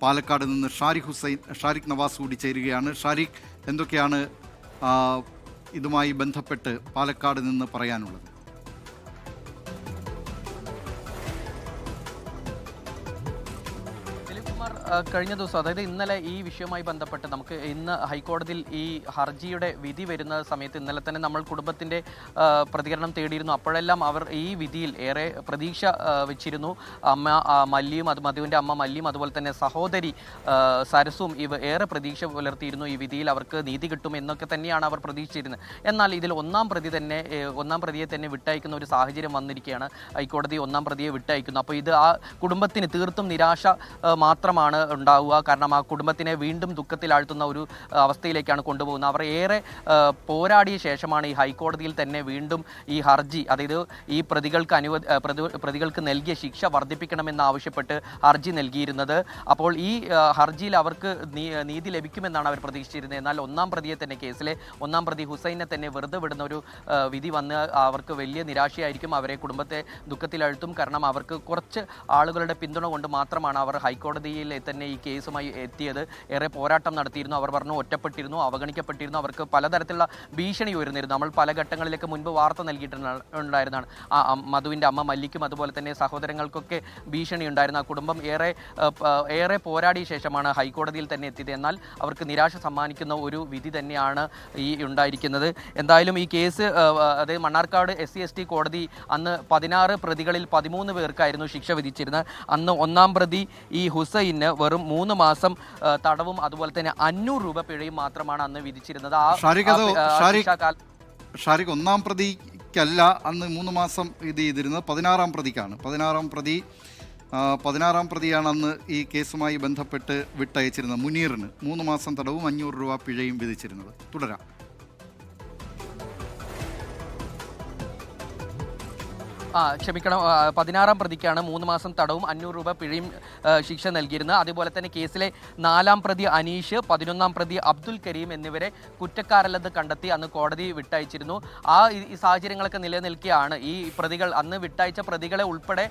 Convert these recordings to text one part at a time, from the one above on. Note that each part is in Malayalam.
പാലക്കാട് നിന്ന് ഷാരിഖ് നവാസ് കൂടി ചേരുകയാണ്. ഷാരിഖ്, എന്തൊക്കെയാണ് ഇതുമായി ബന്ധപ്പെട്ട് പാലക്കാട് നിന്ന് പറയാനുള്ളത്? കഴിഞ്ഞ ദിവസം, അതായത് ഇന്നലെ ഈ വിഷയവുമായി ബന്ധപ്പെട്ട് നമുക്ക് ഇന്ന് ഹൈക്കോടതിയിൽ ഈ ഹർജിയുടെ വിധി വരുന്ന സമയത്ത് ഇന്നലെ തന്നെ നമ്മൾ കുടുംബത്തിൻ്റെ പ്രതികരണം തേടിയിരുന്നു. അപ്പോഴെല്ലാം അവർ ഈ വിധിയിൽ ഏറെ പ്രതീക്ഷ വെച്ചിരുന്നു. അമ്മ മല്ലിയും മധുവിൻ്റെ അമ്മ മല്ലിയും അതുപോലെ തന്നെ സഹോദരി സരസും ഏറെ പ്രതീക്ഷ പുലർത്തിയിരുന്നു. ഈ വിധിയിൽ അവർക്ക് നീതി കിട്ടും എന്നൊക്കെ തന്നെയാണ് അവർ പ്രതീക്ഷിച്ചിരുന്നത്. എന്നാൽ ഇതിൽ ഒന്നാം പ്രതിയെ തന്നെ വിട്ടയക്കുന്ന ഒരു സാഹചര്യം വന്നിരിക്കുകയാണ്. ഹൈക്കോടതി ഒന്നാം പ്രതിയെ വിട്ടയക്കുന്നു. അപ്പോൾ ഇത് ആ കുടുംബത്തിന് തീർത്തും നിരാശ മാത്രമാണ് ഉണ്ടാവുക. കാരണം ആ കുടുംബത്തിനെ വീണ്ടും ദുഃഖത്തിലാഴ്ത്തുന്ന ഒരു അവസ്ഥയിലേക്കാണ് കൊണ്ടുപോകുന്നത്. അവർ ഏറെ പോരാടിയ ശേഷമാണ് ഈ ഹൈക്കോടതിയിൽ തന്നെ വീണ്ടും ഈ ഹർജി, അതായത് ഈ പ്രതികൾക്ക് നൽകിയ ശിക്ഷ വർദ്ധിപ്പിക്കണമെന്നാവശ്യപ്പെട്ട് ഹർജി നൽകിയിരുന്നത്. അപ്പോൾ ഈ ഹർജിയിൽ അവർക്ക് നീതി ലഭിക്കുമെന്നാണ് അവർ പ്രതീക്ഷിച്ചിരുന്നത്. എന്നാൽ കേസിലെ ഒന്നാം പ്രതി ഹുസൈനെ തന്നെ വെറുതെ വിടുന്ന ഒരു വിധി വന്ന് അവർക്ക് വലിയ നിരാശയായിരിക്കും. അവരെ കുടുംബത്തെ ദുഃഖത്തിലാഴ്ത്തും. കാരണം അവർക്ക് കുറച്ച് ആളുകളുടെ പിന്തുണ കൊണ്ട് മാത്രമാണ് അവർ ഹൈക്കോടതിയിൽ തന്നെ ഈ കേസുമായി എത്തിയത്. ഏറെ പോരാട്ടം നടത്തിയിരുന്നു. അവർ പറഞ്ഞു ഒറ്റപ്പെട്ടിരുന്നു, അവഗണിക്കപ്പെട്ടിരുന്നു, അവർക്ക് പലതരത്തിലുള്ള ഭീഷണി ഉയർന്നിരുന്നു. നമ്മൾ പല ഘട്ടങ്ങളിലേക്ക് മുൻപ് വാർത്ത നൽകിയിട്ടുണ്ടായിരുന്നതാണ്. മധുവിൻ്റെ അമ്മ മല്ലിക്കും അതുപോലെ തന്നെ സഹോദരങ്ങൾക്കൊക്കെ ഭീഷണി ഉണ്ടായിരുന്നു. ആ കുടുംബം ഏറെ പോരാടിയ ശേഷമാണ് ഹൈക്കോടതിയിൽ തന്നെ എത്തിയത്. എന്നാൽ അവർക്ക് നിരാശ സമ്മാനിക്കുന്ന ഒരു വിധി തന്നെയാണ് ഈ ഉണ്ടായിരിക്കുന്നത്. എന്തായാലും ഈ കേസ്, അതായത് മണ്ണാർക്കാട് SC/ST കോടതി അന്ന് 16 പ്രതികളിൽ 13 പേർക്കായിരുന്നു ശിക്ഷ വിധിച്ചിരുന്നത്. അന്ന് ഒന്നാം പ്രതി ഈ ഹുസൈന് വെറും 3 മാസം തടവും അതുപോലെ തന്നെ 500 രൂപ പിഴയും മാത്രമാണ് അന്ന് വിധിച്ചിരുന്നത്. ഷാരിഖ്, ഒന്നാം പ്രതിക്കല്ല അന്ന് 3 മാസം ഇത് ചെയ്തിരുന്നത്, 16-ാം പ്രതിക്കാണ്. 16-ാം പ്രതിയാണ് അന്ന് ഈ കേസുമായി ബന്ധപ്പെട്ട് വിട്ടയച്ചിരുന്നത്. മുനീറിന് 3 മാസം തടവും 500 രൂപ പിഴയും വിധിച്ചിരുന്നത്. തുടരാം. ക്ഷമിക്കണം, 16-ാം പ്രതിക്കാണ് 3 മാസം തടവും 500 രൂപ പിഴയും ശിക്ഷ നൽകിയിരുന്നത്. അതുപോലെ തന്നെ കേസിലെ 4-ാം പ്രതി അനീഷ്, 11-ാം പ്രതി അബ്ദുൽ കരീം എന്നിവരെ കുറ്റക്കാരല്ലെന്ന് കണ്ടെത്തി അന്ന് കോടതി വിട്ടയച്ചിരുന്നു. ഈ സാഹചര്യങ്ങളൊക്കെ നിലനിൽക്കെയാണ് ഈ പ്രതികൾ, അന്ന് വിട്ടയച്ച പ്രതികളെ ഉൾപ്പെടെ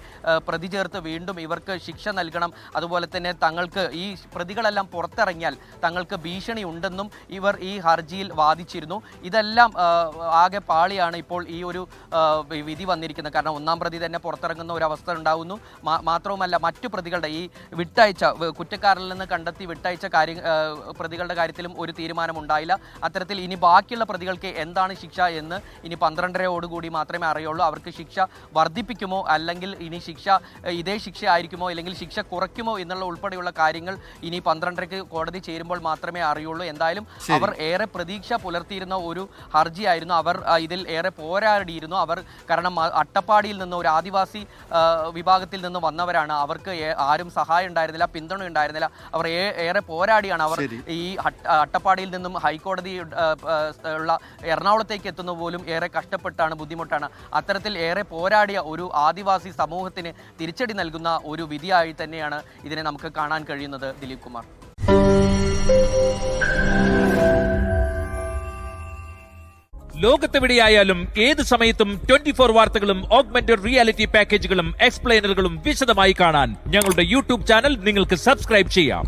പ്രതി ചേർത്ത് വീണ്ടും ഇവർക്ക് ശിക്ഷ നൽകണം, അതുപോലെ തന്നെ തങ്ങൾക്ക് ഈ പ്രതികളെല്ലാം പുറത്തിറങ്ങിയാൽ തങ്ങൾക്ക് ഭീഷണി ഉണ്ടെന്നും ഇവർ ഈ ഹർജിയിൽ വാദിച്ചിരുന്നു. ഇതെല്ലാം ആകെ പാളിയാണ് ഇപ്പോൾ ഈ ഒരു വിധി വന്നിരിക്കുന്നത്. കാരണം ഒന്നാം പ്രതി തന്നെ പുറത്തിറങ്ങുന്ന ഒരു അവസ്ഥ ഉണ്ടാകുന്നു. മാത്രവുമല്ല മറ്റു പ്രതികളുടെ ഈ വിട്ടയച്ച കുറ്റക്കാരിൽ നിന്ന് കണ്ടെത്തി വിട്ടയച്ച പ്രതികളുടെ കാര്യത്തിലും ഒരു തീരുമാനം ഉണ്ടായില്ല. അത്തരത്തിൽ ഇനി ബാക്കിയുള്ള പ്രതികൾക്ക് എന്താണ് ശിക്ഷ എന്ന് ഇനി 12:30 മാത്രമേ അറിയുള്ളൂ. അവർക്ക് ശിക്ഷ വർദ്ധിപ്പിക്കുമോ അല്ലെങ്കിൽ ഇനി ശിക്ഷ ഇതേ ശിക്ഷ ആയിരിക്കുമോ അല്ലെങ്കിൽ ശിക്ഷ കുറയ്ക്കുമോ എന്നുള്ള ഉൾപ്പെടെയുള്ള കാര്യങ്ങൾ ഇനി 12:30 കോടതി ചേരുമ്പോൾ മാത്രമേ അറിയുള്ളൂ. എന്തായാലും അവർ ഏറെ പ്രതീക്ഷ പുലർത്തിയിരുന്ന ഒരു ഹർജിയായിരുന്നു. അവർ ഇതിൽ ഏറെ പോരാടിയിരുന്നു. അവർ കാരണം അട്ടപ്പാടിയിൽ നിന്ന് ഒരു ആദിവാസി വിഭാഗത്തിൽ നിന്ന് വന്നവരാണ്. അവർക്ക് ആരും സഹായം ഉണ്ടായിരുന്നില്ല, പിന്തുണ ഉണ്ടായിരുന്നില്ല. അവർ ഏറെ പോരാടിയാണ് അവർ ഈ അട്ടപ്പാടിയിൽ നിന്നും ഹൈക്കോടതി ഉള്ള എറണാകുളത്തേക്ക് എത്തുന്ന പോലും ഏറെ കഷ്ടപ്പെട്ടാണ്, ബുദ്ധിമുട്ടാണ്. അത്തരത്തിൽ ഏറെ പോരാടിയ ഒരു ആദിവാസി സമൂഹത്തിന് തിരിച്ചടി നൽകുന്ന ഒരു വിധിയായി തന്നെയാണ് ഇതിനെ നമുക്ക് കാണാൻ കഴിയുന്നത്. ദിലീപ് കുമാർ. ലോകത്തെവിടെയായാലും ഏത് സമയത്തും 24 വാർത്തകളും ഓഗ്മെന്റഡ് റിയാലിറ്റി പാക്കേജുകളും എക്സ്പ്ലെയിനറുകളും വിശദമായി കാണാൻ ഞങ്ങളുടെ YouTube ചാനൽ നിങ്ങൾക്ക് സബ്സ്ക്രൈബ് ചെയ്യാം.